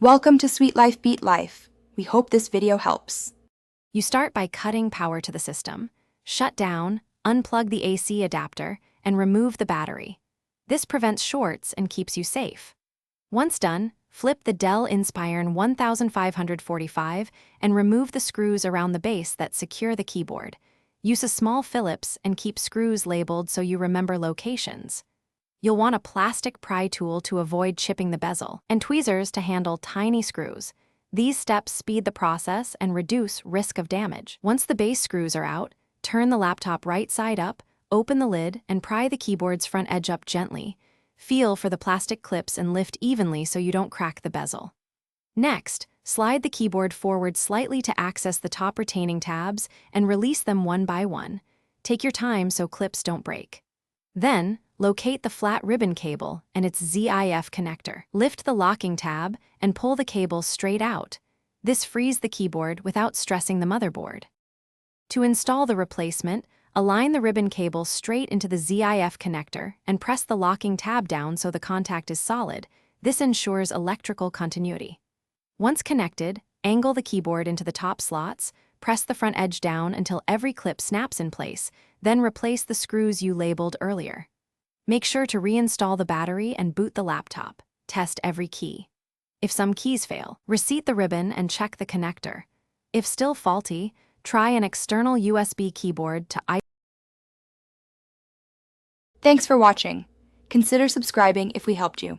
Welcome to Sweet Life Beat Life. We hope this video helps. You start by cutting power to the system, shut down, unplug the AC adapter, and remove the battery. This prevents shorts and keeps you safe. Once done, flip the Dell Inspiron 1545 and remove the screws around the base that secure the keyboard. Use a small Phillips and keep screws labeled so you remember locations. You'll want a plastic pry tool to avoid chipping the bezel, and tweezers to handle tiny screws. These steps speed the process and reduce risk of damage. Once the base screws are out, turn the laptop right side up, open the lid, and pry the keyboard's front edge up gently. Feel for the plastic clips and lift evenly so you don't crack the bezel. Next, slide the keyboard forward slightly to access the top retaining tabs and release them one by one. Take your time so clips don't break. Then, locate the flat ribbon cable and its ZIF connector. Lift the locking tab and pull the cable straight out. This frees the keyboard without stressing the motherboard. To install the replacement, align the ribbon cable straight into the ZIF connector and press the locking tab down so the contact is solid. This ensures electrical continuity. Once connected, angle the keyboard into the top slots, press the front edge down until every clip snaps in place, then replace the screws you labeled earlier. Make sure to reinstall the battery and boot the laptop. Test every key. If some keys fail, reseat the ribbon and check the connector. If still faulty, try an external USB keyboard to Thanks for watching. Consider subscribing if we helped you.